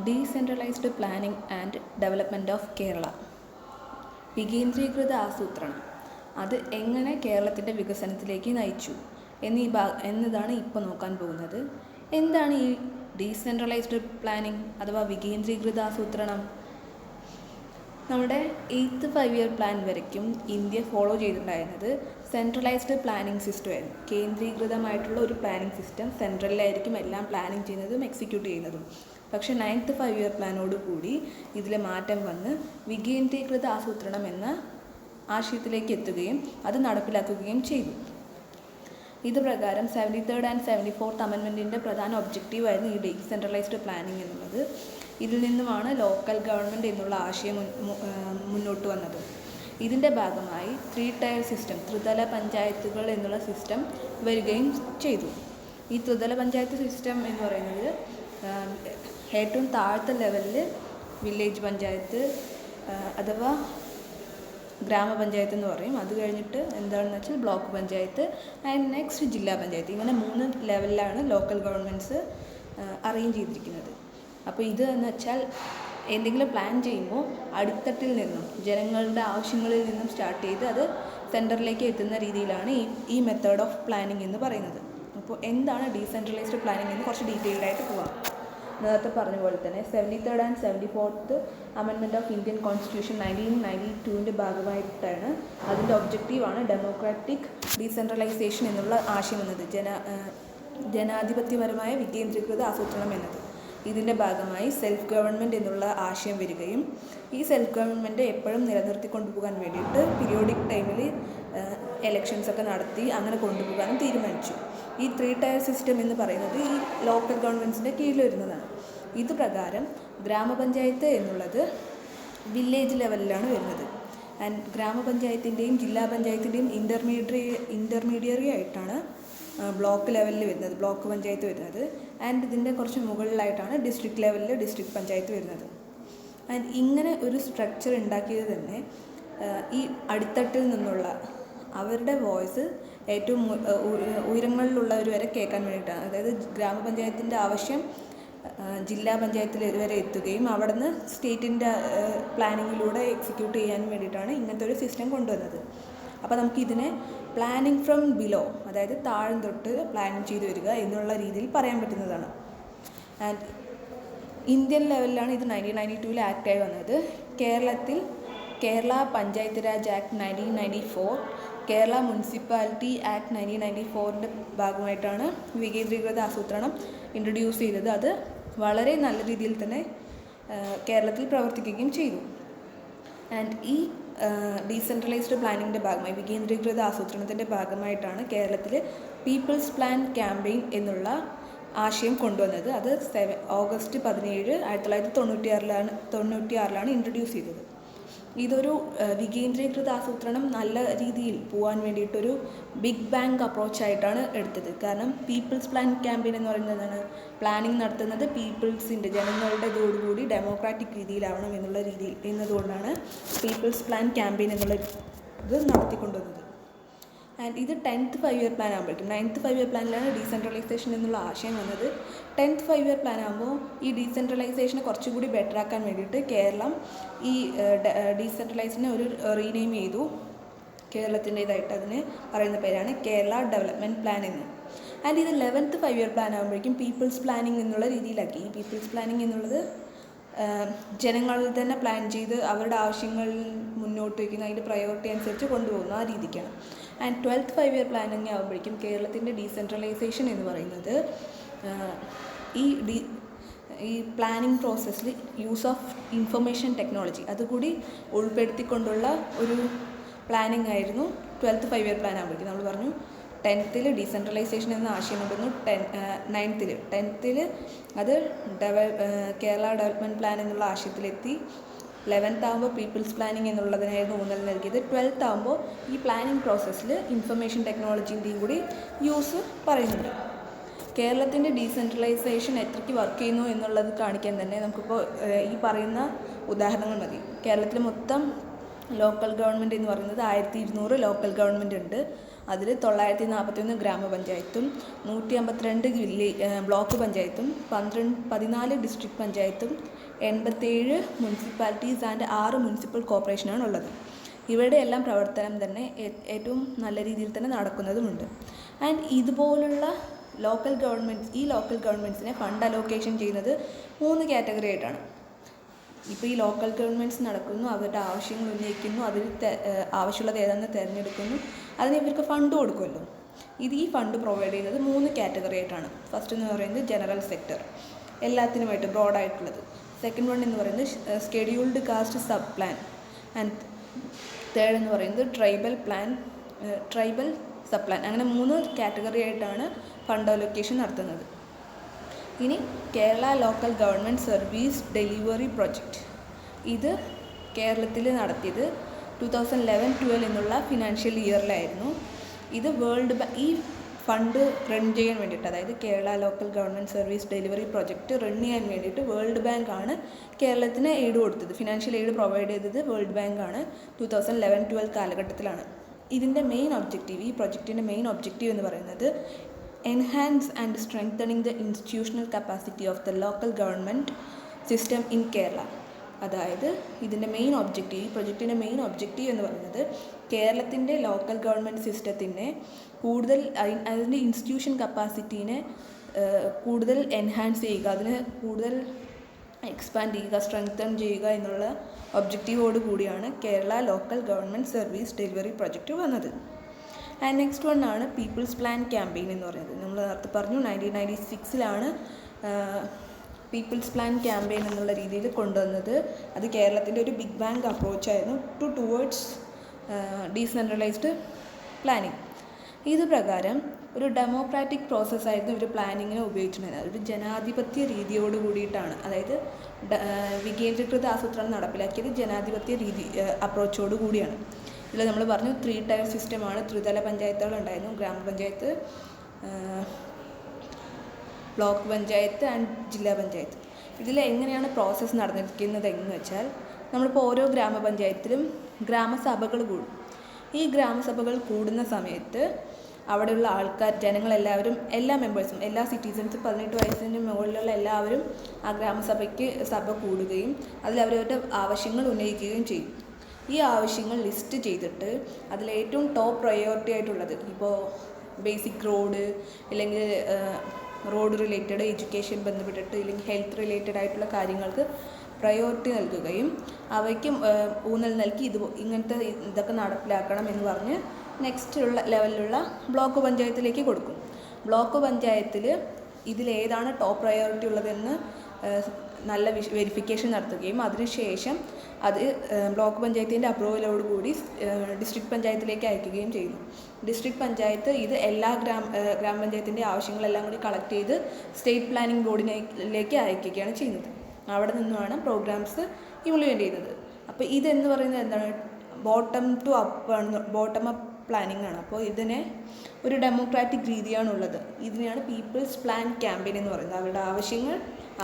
Decentralised planning and development of Kerala. വികേന്ദ്രീകൃത ആസൂത്രണം അത് എങ്ങനെ കേരളത്തിൻ്റെ വികസനത്തിലേക്ക് നയിച്ചു എന്നതാണ് ഇപ്പോൾ നോക്കാൻ പോകുന്നത്. എന്താണ് ഈ ഡീസെൻട്രലൈസ്ഡ് പ്ലാനിംഗ് അഥവാ വികേന്ദ്രീകൃത ആസൂത്രണം? നമ്മുടെ 8th 5 year പ്ലാൻ വരയ്ക്കും ഇന്ത്യ ഫോളോ ചെയ്തിട്ടുണ്ടായിരുന്നത് സെൻട്രലൈസ്ഡ് പ്ലാനിംഗ് സിസ്റ്റം ആയിരുന്നു. കേന്ദ്രീകൃതമായിട്ടുള്ള ഒരു പ്ലാനിംഗ് സിസ്റ്റം, സെൻട്രലിലായിരിക്കും എല്ലാം പ്ലാനിംഗ് ചെയ്യുന്നതും എക്സിക്യൂട്ട് ചെയ്യുന്നതും. പക്ഷേ 9th 5 year പ്ലാനോടുകൂടി ഇതിൽ മാറ്റം വന്ന് വികേന്ദ്രീകൃത ആസൂത്രണം എന്ന ആശയത്തിലേക്ക് എത്തുകയും അത് നടപ്പിലാക്കുകയും ചെയ്തു. ഇത് പ്രകാരം 73rd and 74th അമെൻമെൻറ്റിൻ്റെ പ്രധാന ഒബ്ജക്റ്റീവായിരുന്നു ഈ ഡീസെൻട്രലൈസ്ഡ് പ്ലാനിംഗ് എന്നുള്ളത്. ഇതിൽ നിന്നുമാണ് ലോക്കൽ ഗവൺമെൻറ് എന്നുള്ള ആശയം മുന്നോട്ട് വന്നത്. ഇതിൻ്റെ ഭാഗമായി 3 tier സിസ്റ്റം, ത്രിതല പഞ്ചായത്തുകൾ എന്നുള്ള സിസ്റ്റം വരികയും ചെയ്തു. ഈ ത്രിതല പഞ്ചായത്ത് സിസ്റ്റം എന്ന് പറയുന്നത് ഏറ്റവും താഴത്തെ ലെവലിൽ വില്ലേജ് പഞ്ചായത്ത് അഥവാ ഗ്രാമപഞ്ചായത്ത് എന്ന് പറയും. അത് കഴിഞ്ഞിട്ട് എന്താണെന്ന് വെച്ചാൽ ബ്ലോക്ക് പഞ്ചായത്ത് ആൻഡ് നെക്സ്റ്റ് ജില്ലാ പഞ്ചായത്ത്. ഇങ്ങനെ 3 ലെവലിലാണ് ലോക്കൽ ഗവൺമെൻറ്റ്സ് അറേഞ്ച് ചെയ്തിരിക്കുന്നത്. അപ്പോൾ ഇത് എന്ന് വെച്ചാൽ എന്തെങ്കിലും പ്ലാൻ ചെയ്യുമ്പോൾ അടിത്തട്ടിൽ നിന്നും ജനങ്ങളുടെ ആവശ്യങ്ങളിൽ നിന്നും സ്റ്റാർട്ട് ചെയ്ത് അത് സെൻറ്ററിലേക്ക് എത്തുന്ന രീതിയിലാണ് ഈ മെത്തേഡ് ഓഫ് പ്ലാനിംഗ് എന്ന് പറയുന്നത്. അപ്പോൾ എന്താണ് ഡീസെൻട്രലൈസ്ഡ് പ്ലാനിംഗ് എന്ന് കുറച്ച് ഡീറ്റെയിൽഡായിട്ട് പോകാം. നേരത്തെ പറഞ്ഞ പോലെ തന്നെ 73rd and 74th amendment of Indian constitution 1992ൻ്റെ ഭാഗമായിട്ടാണ് അതിൻ്റെ ഒബ്ജക്റ്റീവാണ് ഡെമോക്രാറ്റിക് ഡീസെൻട്രലൈസേഷൻ എന്നുള്ള ആശയം എന്നത്, ജനാധിപത്യപരമായ വികേന്ദ്രീകൃത ആസൂത്രണം എന്നത്. ഇതിൻ്റെ ഭാഗമായി സെൽഫ് ഗവൺമെൻറ് എന്നുള്ള ആശയം വരികയും ഈ സെൽഫ് ഗവൺമെൻറ് എപ്പോഴും നിലനിർത്തി കൊണ്ടുപോകാൻ വേണ്ടിയിട്ട് പീരിയോഡിക് ടൈമിൽ എലക്ഷൻസൊക്കെ നടത്തി അങ്ങനെ കൊണ്ടുപോകാനും തീരുമാനിച്ചു. ഈ 3 tier സിസ്റ്റം എന്ന് പറയുന്നത് ഈ ലോക്കൽ ഗവൺമെൻറ്റ്സിൻ്റെ കീഴിൽ വരുന്നതാണ്. ഇത് പ്രകാരം ഗ്രാമപഞ്ചായത്ത് എന്നുള്ളത് വില്ലേജ് ലെവലിലാണ് വരുന്നത്. ആൻഡ് ഗ്രാമപഞ്ചായത്തിൻ്റെയും ജില്ലാ പഞ്ചായത്തിൻ്റെയും ഇൻ്റർമീഡിയറി ആയിട്ടാണ് ബ്ലോക്ക് ലെവലിൽ വരുന്നത്, ബ്ലോക്ക് പഞ്ചായത്ത് വരുന്നത്. ആൻഡ് ഇതിൻ്റെ കുറച്ച് മുകളിലായിട്ടാണ് ഡിസ്ട്രിക്ട് ലെവലിൽ ഡിസ്ട്രിക്ട് പഞ്ചായത്ത് വരുന്നത്. ആൻഡ് ഇങ്ങനെ ഒരു സ്ട്രക്ചർ ഉണ്ടാക്കിയത് തന്നെ ഈ അടിത്തട്ടിൽ നിന്നുള്ള അവരുടെ വോയിസ് ഏറ്റവും ഉയരങ്ങളിലുള്ളവർ വരെ കേൾക്കാൻ വേണ്ടിയിട്ടാണ്. അതായത് ഗ്രാമപഞ്ചായത്തിൻ്റെ ആവശ്യം ജില്ലാ പഞ്ചായത്തിൽ വരെ എത്തുകയും അവിടെ നിന്ന് സ്റ്റേറ്റിൻ്റെ പ്ലാനിങ്ങിലൂടെ എക്സിക്യൂട്ട് ചെയ്യാൻ വേണ്ടിയിട്ടാണ് ഇങ്ങനത്തെ ഒരു സിസ്റ്റം കൊണ്ടുവന്നത്. അപ്പോൾ നമുക്കിതിനെ പ്ലാനിങ് ഫ്രം ബിലോ, അതായത് താഴം തൊട്ട് പ്ലാനിങ് ചെയ്തു വരിക എന്നുള്ള രീതിയിൽ പറയാൻ പറ്റുന്നതാണ്. ആൻഡ് ഇന്ത്യൻ ലെവലിലാണ് ഇത് 1992 ആക്റ്റായി വന്നത്. കേരളത്തിൽ Kerala panchayat raj act 1994, Kerala municipality act 1994ൻ്റെ ഭാഗമായിട്ടാണ് വികേന്ദ്രീകൃത ആസൂത്രണം ഇൻട്രൊഡ്യൂസ് ചെയ്തത്. അത് വളരെ നല്ല രീതിയിൽ തന്നെ കേരളത്തിൽ പ്രവർത്തിക്കുകയും ചെയ്തു. ആൻഡ് ഈ ഡീസെൻട്രലൈസ്ഡ് പ്ലാനിങ്ങിൻ്റെ ഭാഗമായി വികേന്ദ്രീകൃത ആസൂത്രണത്തിൻ്റെ ഭാഗമായിട്ടാണ് കേരളത്തിൽ പീപ്പിൾസ് പ്ലാൻ ക്യാമ്പയിൻ എന്നുള്ള ആശയം കൊണ്ടുവന്നത്. അത് ഓഗസ്റ്റ് 17, 1996 ഇൻട്രൊഡ്യൂസ് ചെയ്തത്. ഇതൊരു വികേന്ദ്രീകൃത ആസൂത്രണം നല്ല രീതിയിൽ പോകാൻ വേണ്ടിയിട്ടൊരു ബിഗ് ബാങ് അപ്രോച്ചായിട്ടാണ് എടുത്തത്. കാരണം പീപ്പിൾസ് പ്ലാൻ ക്യാമ്പയിൻ എന്ന് പറയുന്നതാണ് പ്ലാനിങ് നടത്തുന്നത് പീപ്പിൾസിൻ്റെ ജനങ്ങളുടേതോടുകൂടി ഡെമോക്രാറ്റിക് രീതിയിലാവണം എന്നുള്ള രീതിയിൽ എന്നതുകൊണ്ടാണ് പീപ്പിൾസ് പ്ലാൻ ക്യാമ്പയിൻ എന്നുള്ള ഇത് നടത്തിക്കൊണ്ടുവന്നത്. ആൻഡ് ഇത് 10th 5 year പ്ലാൻ ആകുമ്പോഴേക്കും 9th 5 year പ്ലാനിലാണ് ഡീസെൻട്രലൈസേഷൻ എന്നുള്ള ആശയം വന്നത്. 10th 5 year പ്ലാൻ ആകുമ്പോൾ ഈ ഡീസെൻട്രലൈസേഷനെ കുറച്ചുകൂടി ബെറ്റർ ആക്കാൻ വേണ്ടിയിട്ട് കേരളം ഈ ഡീസെൻട്രലൈസിനെ ഒരു റീനെയിം ചെയ്തു. കേരളത്തിൻ്റേതായിട്ട് അതിന് പറയുന്ന പേരാണ് കേരള ഡെവലപ്മെൻറ്റ് പ്ലാൻ എന്ന്. ആൻഡ് ഇത് 11th 5 year പ്ലാൻ ആകുമ്പോഴേക്കും പീപ്പിൾസ് പ്ലാനിങ് എന്നുള്ള രീതിയിലാക്കി. ഈ പീപ്പിൾസ് പ്ലാനിങ് എന്നുള്ളത് ജനങ്ങൾ തന്നെ പ്ലാൻ ചെയ്ത് അവരുടെ ആവശ്യങ്ങൾ മുന്നോട്ട് വയ്ക്കുന്ന അതിൻ്റെ പ്രയോറിറ്റി അനുസരിച്ച് കൊണ്ടുപോകുന്ന ആ രീതിക്കാണ്. ആൻഡ് 12th 5 year പ്ലാനിങ് ആകുമ്പോഴേക്കും കേരളത്തിൻ്റെ ഡീസെൻട്രലൈസേഷൻ എന്ന് പറയുന്നത് ഈ പ്ലാനിങ് പ്രോസസ്സിൽ യൂസ് ഓഫ് ഇൻഫർമേഷൻ ടെക്നോളജി അതുകൂടി ഉൾപ്പെടുത്തിക്കൊണ്ടുള്ള ഒരു പ്ലാനിങ് ആയിരുന്നു 12th 5 year പ്ലാൻ ആകുമ്പോഴേക്കും. നമ്മൾ പറഞ്ഞു 10th ഡീസെൻട്രലൈസേഷൻ എന്ന ആശയം കൊണ്ടുവന്നു. 10th അത് കേരള ഡെവലപ്മെൻറ്റ് പ്ലാൻ എന്നുള്ള ആശയത്തിലെത്തി. 11th ആകുമ്പോൾ പീപ്പിൾസ് പ്ലാനിങ് എന്നുള്ളതിനായിരുന്നു ഊന്നൽ നൽകിയത്. 12th ആകുമ്പോൾ ഈ പ്ലാനിങ് പ്രോസസ്സിൽ ഇൻഫർമേഷൻ ടെക്നോളജീൻ്റെയും കൂടി യൂസ് പറയുന്നുണ്ട്. കേരളത്തിൻ്റെ ഡീസെൻട്രലൈസേഷൻ എത്രയ്ക്ക് വർക്ക് ചെയ്യുന്നു എന്നുള്ളത് കാണിക്കാൻ തന്നെ നമുക്കിപ്പോൾ ഈ പറയുന്ന ഉദാഹരണങ്ങൾ മതി. കേരളത്തിൽ മൊത്തം ലോക്കൽ ഗവൺമെൻറ് എന്ന് പറയുന്നത് 1200 ലോക്കൽ ഗവൺമെൻറ് ഉണ്ട്. അതിൽ 941 ഗ്രാമപഞ്ചായത്തും 152 ബ്ലോക്ക് പഞ്ചായത്തും 14 ഡിസ്ട്രിക്ട് പഞ്ചായത്തും 87 മുനിസിപ്പാലിറ്റീസ് ആൻഡ് 6 മുനിസിപ്പൽ കോർപ്പറേഷനാണ് ഉള്ളത്. ഇവയുടെ എല്ലാം പ്രവർത്തനം തന്നെ ഏറ്റവും നല്ല രീതിയിൽ തന്നെ നടക്കുന്നതുമുണ്ട്. ആൻഡ് ഇതുപോലുള്ള ലോക്കൽ ഗവൺമെൻറ്റ്സിനെ ഫണ്ട് അലോക്കേഷൻ ചെയ്യുന്നത് 3 കാറ്റഗറി ആയിട്ടാണ്. ഇപ്പോൾ ഈ ലോക്കൽ ഗവൺമെൻറ്റ്സ് നടക്കുന്നു, അവരുടെ ആവശ്യങ്ങൾ ഉന്നയിക്കുന്നു, അതിൽ ആവശ്യമുള്ളത് ഏതാണെന്ന് തിരഞ്ഞെടുക്കുന്നു, അതിന് ഇവർക്ക് ഫണ്ട് കൊടുക്കുമല്ലോ. ഈ ഫണ്ട് പ്രൊവൈഡ് ചെയ്യുന്നത് 3 കാറ്റഗറി ആയിട്ടാണ്. ഫസ്റ്റ് എന്ന് പറയുന്നത് ജനറൽ സെക്ടർ, എല്ലാത്തിനുമായിട്ട് ബ്രോഡായിട്ടുള്ളത്. സെക്കൻഡ് വൺ എന്ന് പറയുന്നത് scheduled caste sub plan, and third എന്ന് പറയുന്നത് ട്രൈബൽ സബ് പ്ലാൻ. അങ്ങനെ 3 കാറ്റഗറി ആയിട്ടാണ് ഫണ്ട് അലോക്കേഷൻ നടത്തുന്നത്. ഇനി Kerala local government service delivery project, ഇത് കേരളത്തിൽ നടത്തിയത് 2011-12 എന്നുള്ള ഫിനാൻഷ്യൽ ഇയറിലായിരുന്നു. ഇത് ഈ ഫണ്ട് റൺ ചെയ്യാൻ വേണ്ടിയിട്ട്, അതായത് Kerala local government service delivery project run ചെയ്യാൻ വേണ്ടിയിട്ട് വേൾഡ് ബാങ്ക് ആണ് കേരളത്തിന് എയ്ഡ് കൊടുത്തത്. ഫിനാൻഷ്യൽ എയ്ഡ് പ്രൊവൈഡ് ചെയ്തത് വേൾഡ് ബാങ്ക് ആണ് 2011-12 കാലഘട്ടത്തിലാണ്. ഇതിൻ്റെ മെയിൻ ഒബ്ജക്റ്റീവ്, ഈ പ്രൊജക്റ്റിൻ്റെ മെയിൻ ഒബ്ജക്റ്റീവ് എന്ന് പറയുന്നത് enhance and strengthening the institutional capacity of the local government system in Kerala. അതായത് ഇതിൻ്റെ മെയിൻ ഒബ്ജക്റ്റീവ്, ഈ പ്രൊജക്റ്റിൻ്റെ മെയിൻ ഒബ്ജക്റ്റീവ് എന്ന് പറയുന്നത് കേരളത്തിൻ്റെ ലോക്കൽ ഗവൺമെൻറ് സിസ്റ്റത്തിനെ കൂടുതൽ അതിൻ്റെ ഇൻസ്റ്റിറ്റ്യൂഷൻ കപ്പാസിറ്റീനെ കൂടുതൽ എൻഹാൻസ് ചെയ്യുക, അതിനെ കൂടുതൽ എക്സ്പാൻഡ് ചെയ്യുക, സ്ട്രെങ്തൻ ചെയ്യുക എന്നുള്ള ഒബ്ജക്റ്റീവോട് കൂടിയാണ് Kerala local government service delivery project വന്നത്. ആൻഡ് നെക്സ്റ്റ് വൺ ആണ് പീപ്പിൾസ് പ്ലാൻ ക്യാമ്പയിൻ എന്ന് പറയുന്നത്. നമ്മൾ നേരത്തെ പറഞ്ഞു 1996 പീപ്പിൾസ് പ്ലാൻ ക്യാമ്പയിൻ എന്നുള്ള രീതിയിൽ കൊണ്ടുവന്നത്. അത് കേരളത്തിൻ്റെ ഒരു ബിഗ് ബാങ് അപ്രോച്ചായിരുന്നു ടുവേർഡ്സ് ഡീസെൻട്രലൈസ്ഡ് പ്ലാനിങ്. ഇത് പ്രകാരം ഒരു ഡെമോക്രാറ്റിക് പ്രോസസ്സായിരുന്നു ഇവർ പ്ലാനിങ്ങിനെ ഉപയോഗിച്ചിട്ടുണ്ടായിരുന്നത്. ഒരു ജനാധിപത്യ രീതിയോട് കൂടിയിട്ടാണ്, അതായത് വികേന്ദ്രീകൃത ആസൂത്രണം നടപ്പിലാക്കിയത് ജനാധിപത്യ രീതി അപ്രോച്ചോട് കൂടിയാണ്. ഇതിൽ നമ്മൾ പറഞ്ഞു 3 ടയർ സിസ്റ്റമാണ്. ത്രിതല പഞ്ചായത്തുകളുണ്ടായിരുന്നു, ഗ്രാമപഞ്ചായത്ത്, ബ്ലോക്ക് പഞ്ചായത്ത് ആൻഡ് ജില്ലാ പഞ്ചായത്ത്. ഇതിൽ എങ്ങനെയാണ് പ്രോസസ്സ് നടന്നിരിക്കുന്നത് എന്ന് വെച്ചാൽ, നമ്മളിപ്പോൾ ഓരോ ഗ്രാമപഞ്ചായത്തിലും ഗ്രാമസഭകൾ കൂടും. ഈ ഗ്രാമസഭകൾ കൂടുന്ന സമയത്ത് അവിടെയുള്ള ആൾക്കാർ, ജനങ്ങളെല്ലാവരും, എല്ലാ മെമ്പേഴ്സും, എല്ലാ സിറ്റിസൺസും 18 വയസ്സിന് മുകളിലുള്ള എല്ലാവരും ആ സഭ കൂടുകയും അതിലവരവരുടെ ആവശ്യങ്ങൾ ഉന്നയിക്കുകയും ചെയ്യും. ഈ ആവശ്യങ്ങൾ ലിസ്റ്റ് ചെയ്തിട്ട് അതിലേറ്റവും ടോപ്പ് പ്രയോറിറ്റി ആയിട്ടുള്ളത്, ഇപ്പോൾ ബേസിക് റോഡ്, ഇല്ലെങ്കിൽ റോഡ് റിലേറ്റഡ്, എഡ്യൂക്കേഷൻ ബന്ധപ്പെട്ടിട്ട്, ഇല്ലെങ്കിൽ ഹെൽത്ത് റിലേറ്റഡ് ആയിട്ടുള്ള കാര്യങ്ങൾക്ക് പ്രയോറിറ്റി നൽകുകയും അവയ്ക്കും ഊന്നൽ നൽകി ഇതൊക്കെ നടപ്പിലാക്കണം എന്ന് പറഞ്ഞ് നെക്സ്റ്റ് ഉള്ള ലെവലിലുള്ള ബ്ലോക്ക് പഞ്ചായത്തിലേക്ക് കൊടുക്കും. ബ്ലോക്ക് പഞ്ചായത്തിൽ ഇതിലേതാണ് ടോപ്പ് പ്രയോറിറ്റി ഉള്ളതെന്ന് നല്ല വെരിഫിക്കേഷൻ നടത്തുകയും അതിനുശേഷം അത് ബ്ലോക്ക് പഞ്ചായത്തിൻ്റെ അപ്രൂവലോടുകൂടി ഡിസ്ട്രിക്ട് പഞ്ചായത്തിലേക്ക് അയക്കുകയും ചെയ്യുന്നു. ഡിസ്ട്രിക്ട് പഞ്ചായത്ത് ഇത് എല്ലാ ഗ്രാമപഞ്ചായത്തിൻ്റെ ആവശ്യങ്ങളെല്ലാം കൂടി കളക്ട് ചെയ്ത് സ്റ്റേറ്റ് പ്ലാനിംഗ് ബോർഡിലേക്ക് അയക്കുകയാണ് ചെയ്യുന്നത്. അവിടെ നിന്നുമാണ് പ്രോഗ്രാംസ് ഇംപ്ലിമെൻറ്റ് ചെയ്യുന്നത്. അപ്പോൾ ഇതെന്ന് പറയുന്നത് എന്താണ്, ബോട്ടം അപ്പ് പ്ലാനിംഗ് ആണ്. അപ്പോൾ ഇതിനെ ഒരു ഡെമോക്രാറ്റിക് രീതിയാണുള്ളത്. ഇതിനെയാണ് പീപ്പിൾസ് പ്ലാൻ ക്യാമ്പയിൻ എന്ന് പറയുന്നത്. അവരുടെ ആവശ്യങ്ങൾ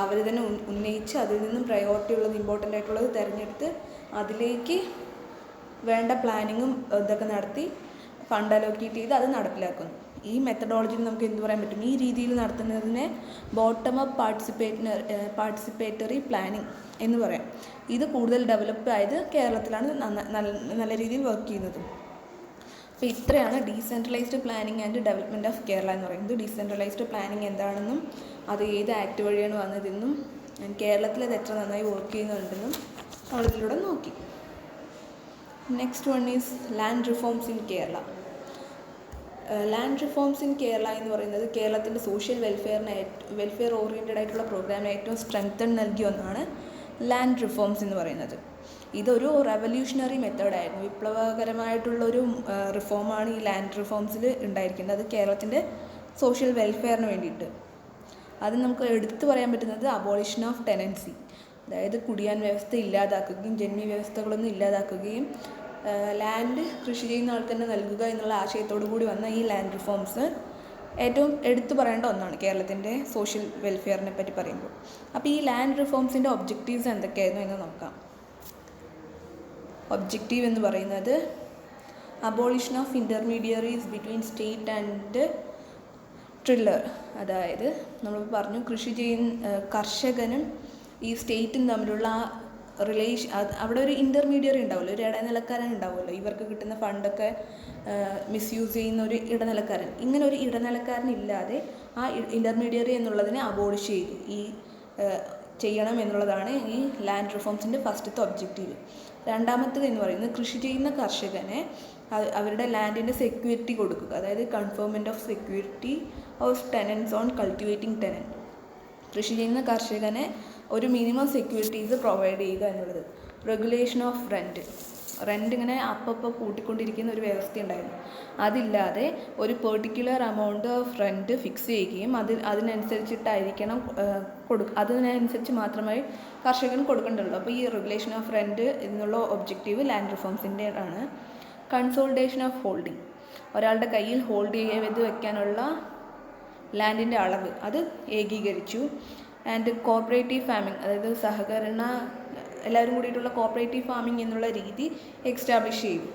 അവർ തന്നെ ഉന്നയിച്ച് അതിൽ നിന്നും പ്രയോറിറ്റി ഉള്ളത്, ഇമ്പോർട്ടൻ്റ് ആയിട്ടുള്ളത് തിരഞ്ഞെടുത്ത് അതിലേക്ക് വേണ്ട പ്ലാനിങ്ങും ഇതൊക്കെ നടത്തി ഫണ്ട് അലോക്കേറ്റ് ചെയ്ത് അത് നടപ്പിലാക്കുന്നു. ഈ മെത്തഡോളജിയിൽ നമുക്ക് എന്ത് പറയാൻ പറ്റും, ഈ രീതിയിൽ നടത്തുന്നതിനെ ബോട്ടം അപ്പ് പാർട്ടിസിപ്പേറ്ററി പ്ലാനിങ് എന്ന് പറയാം. ഇത് കൂടുതൽ ഡെവലപ്പ് ആയത് കേരളത്തിലാണ് നല്ല രീതിയിൽ വർക്ക് ചെയ്യുന്നത്. അപ്പോൾ ഇത്രയാണ് decentralised planning and development of Kerala എന്ന് പറയുന്നത്. ഡീസെൻട്രലൈസ്ഡ് പ്ലാനിങ് എന്താണെന്നും അത് ഏത് ആക്ട് വഴിയാണ് വന്നതെന്നും കേരളത്തിൽ അത് എത്ര നന്നായി വർക്ക് ചെയ്യുന്നുണ്ടെന്നും നമ്മളിതിലൂടെ നോക്കി. Next one is land reforms in Kerala. Land reforms in Kerala എന്ന് പറയുന്നത് കേരളത്തിൻ്റെ സോഷ്യൽ വെൽഫെയർ ഓറിയൻറ്റഡ് ആയിട്ടുള്ള പ്രോഗ്രാമിന് ഏറ്റവും സ്ട്രെങ്തൻ നൽകിയ ഒന്നാണ് ലാൻഡ് റിഫോംസ് എന്ന് പറയുന്നത്. ഇതൊരു റെവല്യൂഷണറി മെത്തേഡായിരുന്നു, വിപ്ലവകരമായിട്ടുള്ളൊരു റിഫോമാണ് ഈ ലാൻഡ് റിഫോംസിൽ ഉണ്ടായിരിക്കുന്നത്. അത് കേരളത്തിൻ്റെ സോഷ്യൽ വെൽഫെയറിന് വേണ്ടിയിട്ട്. അത് നമുക്ക് എടുത്തു പറയാൻ പറ്റുന്നത് അബോളിഷൻ ഓഫ് ടെനൻസി, അതായത് കുടിയാൻ വ്യവസ്ഥ ഇല്ലാതാക്കുകയും ജന്മി വ്യവസ്ഥകളൊന്നും ഇല്ലാതാക്കുകയും ലാൻഡ് കൃഷി ചെയ്യുന്ന ആൾക്കെന്നെ നൽകുക എന്നുള്ള ആശയത്തോടു കൂടി വന്ന ഈ ലാൻഡ് റിഫോംസ് ഏറ്റവും എടുത്തു പറയേണ്ട ഒന്നാണ് കേരളത്തിൻ്റെ സോഷ്യൽ വെൽഫെയറിനെ പറ്റി പറയുമ്പോൾ. അപ്പോൾ ഈ ലാൻഡ് റിഫോംസിൻ്റെ ഒബ്ജക്റ്റീവ്സ് എന്തൊക്കെയായിരുന്നു എന്ന് നോക്കാം. ഒബ്ജക്റ്റീവ് എന്ന് പറയുന്നത് abolition of intermediaries between state and tiller. അതായത് നമ്മൾ പറഞ്ഞു കർഷകനും ഈ സ്റ്റേറ്റും തമ്മിലുള്ള ആ റിലേഷൻ, അവിടെ ഒരു ഇൻ്റർമീഡിയറി ഉണ്ടാവുമല്ലോ, ഒരു ഇടനിലക്കാരൻ ഉണ്ടാവുമല്ലോ, ഇവർക്ക് കിട്ടുന്ന ഫണ്ടൊക്കെ മിസ്യൂസ് ചെയ്യുന്ന ഒരു ഇടനിലക്കാരൻ. ഇങ്ങനെ ഒരു ഇടനിലക്കാരൻ ഇല്ലാതെ ആ ഇൻ്റർമീഡിയറി എന്നുള്ളതിനെ അബോളിഷ് ചെയ്തു ചെയ്യണം എന്നുള്ളതാണ് ഈ ലാൻഡ് റിഫോംസിൻ്റെ ഫസ്റ്റത്തെ ഒബ്ജക്റ്റീവ്. രണ്ടാമത്തേത് എന്ന് പറയുന്നത് കൃഷി ചെയ്യുന്ന കർഷകനെ അവരുടെ ലാൻഡിൻ്റെ സെക്യൂരിറ്റി കൊടുക്കുക, അതായത് conferment of security of tenancy on cultivating tenant. കൃഷി ചെയ്യുന്ന കർഷകനെ ഒരു മിനിമം സെക്യൂരിറ്റീസ് പ്രൊവൈഡ് ചെയ്യുക എന്നുള്ളത്. റെഗുലേഷൻ ഓഫ് റെൻ്റ് ഇങ്ങനെ അപ്പോൾ കൂട്ടിക്കൊണ്ടിരിക്കുന്ന ഒരു വ്യവസ്ഥ ഉണ്ടായിരുന്നു. അതില്ലാതെ ഒരു particular amount of rent fix ചെയ്യുകയും അതിനനുസരിച്ചിട്ടായിരിക്കണം അതിനനുസരിച്ച് മാത്രമേ കർഷകന് കൊടുക്കേണ്ടതുള്ളൂ. അപ്പോൾ ഈ റെഗുലേഷൻ ഓഫ് റെൻ്റ് എന്നുള്ള ഒബ്ജക്റ്റീവ് ലാൻഡ് റിഫോംസിൻ്റെ ആണ്. കൺസോളിഡേഷൻ ഓഫ് ഹോൾഡിംഗ്, ഒരാളുടെ കയ്യിൽ ഹോൾഡ് ചെയ്ത് വെക്കാനുള്ള ലാൻഡിൻ്റെ അളവ് അത് ഏകീകരിച്ചു. ആൻഡ് കോർപ്പറേറ്റീവ് ഫാമിംഗ്, അതായത് എല്ലാവരും കൂടിയിട്ടുള്ള കോർപ്പറേറ്റീവ് ഫാമിംഗ് എന്നുള്ള രീതി എക്സ്റ്റാബ്ലിഷ് ചെയ്തു.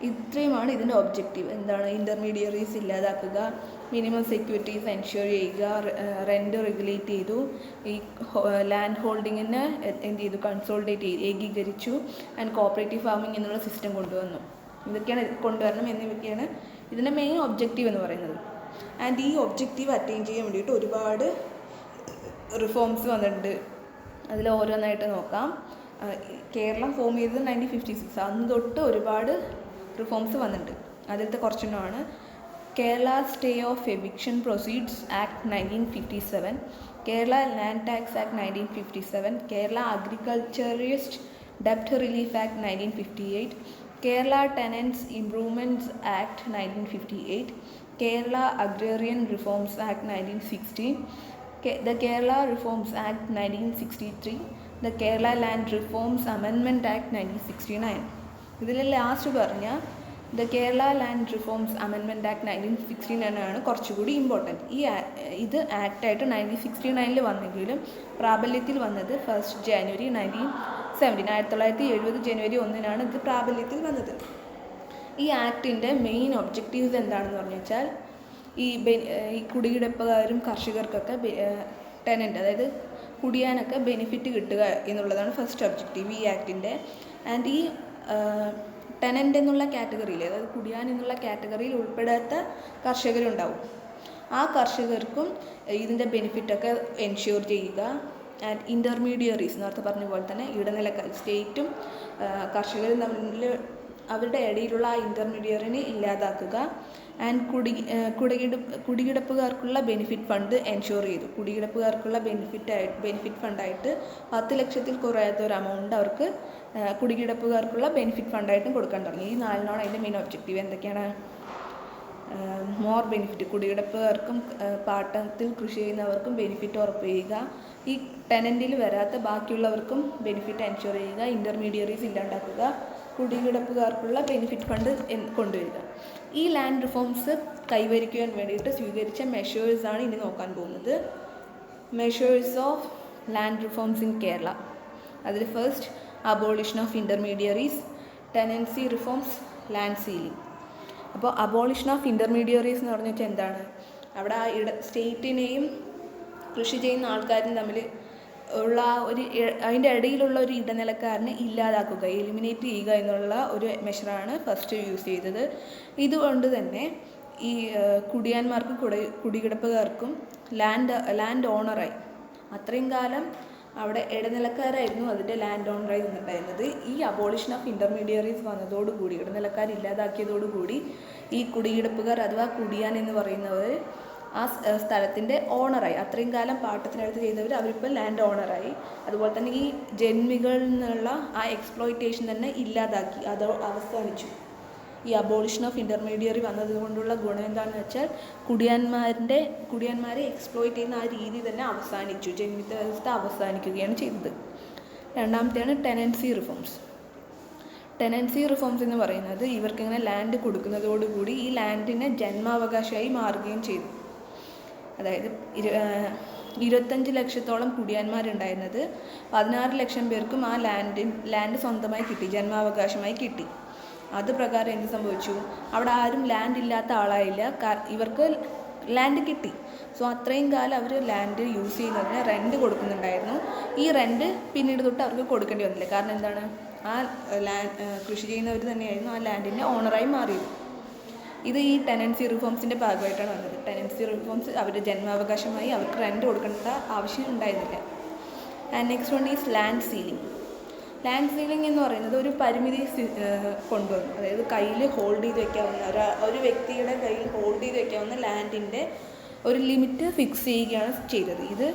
ഇത്രയുമാണ് ഇതിൻ്റെ ഒബ്ജക്റ്റീവ്. എന്താണ്? ഇൻ്റർമീഡിയറീസ് ഇല്ലാതാക്കുക, മിനിമം സെക്യൂരിറ്റീസ് എൻഷ്യൂർ ചെയ്യുക, റെൻ്റ് റെഗുലേറ്റ് ചെയ്തു, ഈ ലാൻഡ് ഹോൾഡിങ്ങിനെ എന്ത് ചെയ്തു? കൺസോളിഡേറ്റ് ചെയ്തു, ഏകീകരിച്ചു. ആൻഡ് കോർപ്പറേറ്റീവ് ഫാമിംഗ് എന്നുള്ള സിസ്റ്റം കൊണ്ടുവന്നു. കൊണ്ടുവരണം എന്നിവയൊക്കെയാണ് ഇതിൻ്റെ മെയിൻ ഒബ്ജക്റ്റീവ് എന്ന് പറയുന്നത്. ആൻഡ് ഈ ഒബ്ജക്റ്റീവ് അറ്റൈൻ ചെയ്യാൻ വേണ്ടിയിട്ട് ഒരുപാട് റിഫോംസ് വന്നിട്ടുണ്ട്. അതിൽ ഓരോന്നായിട്ട് നോക്കാം. കേരളം ഫോം ചെയ്തത് 1956, അന്ന് തൊട്ട് ഒരുപാട് റിഫോംസ് വന്നിട്ടുണ്ട്. അതിലത്തെ കുറച്ചെണ്ണമാണ് Kerala stay of eviction proceeds act 1957, Kerala land tax act 1957, Kerala agriculturist ഡെപ്റ്റ് relief act 1958, Kerala tenancy improvements act 1958, Kerala agrarian reforms act 1960, the Kerala Reforms Act 1963, the Kerala Land Reforms Amendment Act 1969. ഇതിൽ ലാസ്റ്റ് പറഞ്ഞ the Kerala land reforms amendment act 1969 ആണ് കുറച്ചുകൂടി important. ഇത് ആക്റ്റായിട്ട് 1969 വന്നെങ്കിലും പ്രാബല്യത്തിൽ വന്നത് 1 ജനുവരി 1970 ജനുവരി 1 ഇത് പ്രാബല്യത്തിൽ വന്നത്. ഈ ആക്ടിൻ്റെ മെയിൻ ഒബ്ജക്റ്റീവ്സ് എന്താണെന്ന് പറഞ്ഞു വെച്ചാൽ ഈ കുടികിടപ്പുകാരും കർഷകർക്കൊക്കെ ടെനൻ്റ്, അതായത് കുടിയാനൊക്കെ ബെനിഫിറ്റ് കിട്ടുക എന്നുള്ളതാണ് ഫസ്റ്റ് ഒബ്ജക്റ്റീവ് ഈ ആക്ടിൻ്റെ. ആൻഡ് ഈ ടെനൻ്റ് എന്നുള്ള കാറ്റഗറിയിൽ, അതായത് കുടിയാൻ എന്നുള്ള കാറ്റഗറിയിൽ ഉൾപ്പെടാത്ത കർഷകരുണ്ടാവും. ആ കർഷകർക്കും ഇതിൻ്റെ ബെനിഫിറ്റൊക്കെ എൻഷ്യൂർ ചെയ്യുക. ആൻഡ് ഇൻ്റർമീഡിയറീസ്, നേരത്തെ പറഞ്ഞ പോലെ തന്നെ ഇടനിലക്കാർ, സ്റ്റേറ്റും കർഷകരും തമ്മിൽ അവരുടെ ഇടയിലുള്ള ആ ഇൻ്റർമീഡിയറിനെ ഇല്ലാതാക്കുക. ആൻഡ് കുടികിടപ്പുകാർക്കുള്ള ബെനിഫിറ്റ് ഫണ്ട് എൻഷ്യൂർ ചെയ്തു. കുടികിടപ്പുകാർക്കുള്ള ബെനിഫിറ്റ് ഫണ്ടായിട്ട് 10 ലക്ഷത്തിൽ കുറയാത്ത ഒരു എമൗണ്ട് അവർക്ക് കുടികിടപ്പുകാർക്കുള്ള ബെനിഫിറ്റ് ഫണ്ടായിട്ടും കൊടുക്കാൻ തുടങ്ങി. ഈ 4 അതിൻ്റെ മെയിൻ ഒബ്ജക്റ്റീവ്. എന്തൊക്കെയാണ്? മോർ ബെനിഫിറ്റ്, കുടികിടപ്പുകാർക്കും പാട്ടത്തിൽ കൃഷി ചെയ്യുന്നവർക്കും ബെനിഫിറ്റ് ഉറപ്പ് ചെയ്യുക. ഈ ടെനൻറ്റിൽ വരാത്ത ബാക്കിയുള്ളവർക്കും ബെനിഫിറ്റ് എൻഷ്യൂർ ചെയ്യുക. ഇൻ്റർമീഡിയറീസ് ഇല്ലാണ്ടാക്കുക. കുടികിടപ്പുകാർക്കുള്ള ബെനിഫിറ്റ് ഫണ്ട് കൊണ്ടുവരിക. ഈ ലാൻഡ് റിഫോംസ് കൈവരിക്കുവാൻ വേണ്ടിയിട്ട് സ്വീകരിച്ച മെഷേഴ്സാണ് ഇനി നോക്കാൻ പോകുന്നത്. Measures of land reforms in Kerala. അതിൽ first abolition of intermediaries, tenancy reforms, land ceiling. അപ്പോൾ അബോളിഷൻ ഓഫ് ഇൻ്റർമീഡിയറീസ് എന്ന് പറഞ്ഞു വെച്ചാൽ എന്താണ്? അവിടെ ആ സ്റ്റേറ്റിനെയും കൃഷി ചെയ്യുന്ന ആൾക്കാരും തമ്മിൽ ഉള്ള അതിൻ്റെ ഇടയിലുള്ള ഒരു ഇടനിലക്കാരനെ ഇല്ലാതാക്കുക, എലിമിനേറ്റ് ചെയ്യുക എന്നുള്ള ഒരു മെഷറാണ് ഫസ്റ്റ് യൂസ് ചെയ്തത്. ഇതുകൊണ്ട് തന്നെ ഈ കുടിയാന്മാർക്കും കുടികിടപ്പുകാർക്കും ലാൻഡ് ഓണറായി. അത്രയും കാലം അവിടെ ഇടനിലക്കാരായിരുന്നു അതിൻ്റെ ലാൻഡ് ഓണറായി നിന്നിട്ടുണ്ടായിരുന്നത്. ഈ അബോളിഷൻ ഓഫ് ഇൻ്റർമീഡിയറീസ് വന്നതോടുകൂടി, ഇടനിലക്കാർ ഇല്ലാതാക്കിയതോടുകൂടി ഈ കുടികിടപ്പുകാർ അഥവാ കുടിയാൻ എന്ന് പറയുന്നവർ ആ സ്ഥലത്തിൻ്റെ ഓണറായി. അത്രയും കാലം പാട്ടത്തിനടുത്ത് ചെയ്തവർ അവരിപ്പോൾ ലാൻഡ് ഓണറായി. അതുപോലെ തന്നെ ഈ ജന്മികളിൽ നിന്നുള്ള ആ എക്സ്പ്ലോയിറ്റേഷൻ തന്നെ ഇല്ലാതാക്കി, അത് അവസാനിച്ചു. ഈ അബോളിഷൻ ഓഫ് ഇൻ്റർമീഡിയറി വന്നതുകൊണ്ടുള്ള ഗുണം എന്താണെന്ന് വെച്ചാൽ കുടിയാന്മാരെ എക്സ്പ്ലോയിറ്റ് ചെയ്യുന്ന ആ രീതി തന്നെ അവസാനിച്ചു, ജന്മിത്ത വ്യവസ്ഥ അവസാനിക്കുകയാണ് ചെയ്തത്. രണ്ടാമത്തെയാണ് ടെനൻസി റിഫോംസ്. ടെനൻസി റിഫോംസ് എന്ന് പറയുന്നത് ഇവർക്കിങ്ങനെ ലാൻഡ് കൊടുക്കുന്നതോടുകൂടി ഈ ലാൻഡിനെ ജന്മാവകാശമായി മാറുകയും ചെയ്തു. അതായത് 25 ലക്ഷത്തോളം അത് പ്രകാരം എന്ത് സംഭവിച്ചു, അവിടെ ആരും ലാൻഡ് ഇല്ലാത്ത ആളായില്ല, ഇവർക്ക് ലാൻഡ് കിട്ടി. സോ അത്രയും കാലം അവർ ലാൻഡ് യൂസ് ചെയ്യുന്നതിന് റെൻറ്റ് കൊടുക്കുന്നുണ്ടായിരുന്നു. ഈ റെൻറ്റ് പിന്നീട് തൊട്ട് അവർക്ക് കൊടുക്കേണ്ടി വന്നില്ല. കാരണം എന്താണ്, ആ കൃഷി ചെയ്യുന്നവർ തന്നെയായിരുന്നു ആ ലാൻഡിൻ്റെ ഓണറായി മാറിയത്. ഇത് ഈ ടെനൻസി റിഫോംസിൻ്റെ ഭാഗമായിട്ടാണ് വന്നത്. ടെനൻസി റിഫോംസ് അവരുടെ ജന്മാവകാശമായി അവർക്ക് റെൻറ്റ് കൊടുക്കേണ്ട ആവശ്യം ഉണ്ടായിരുന്നില്ല. And next one is land ceiling. Land ceiling എന്ന് പറയുന്നത് ഒരു പരിമിതി കൊണ്ടുവന്നു. അതായത് കയ്യിൽ ഹോൾഡ് ചെയ്ത് വെക്കാവുന്ന ഒരു വ്യക്തിയുടെ കയ്യിൽ ഹോൾഡ് ചെയ്ത് വെക്കാവുന്ന ലാൻഡിൻ്റെ ഒരു ലിമിറ്റ് ഫിക്സ് ചെയ്യുകയാണ് ചെയ്തത്. ഇത്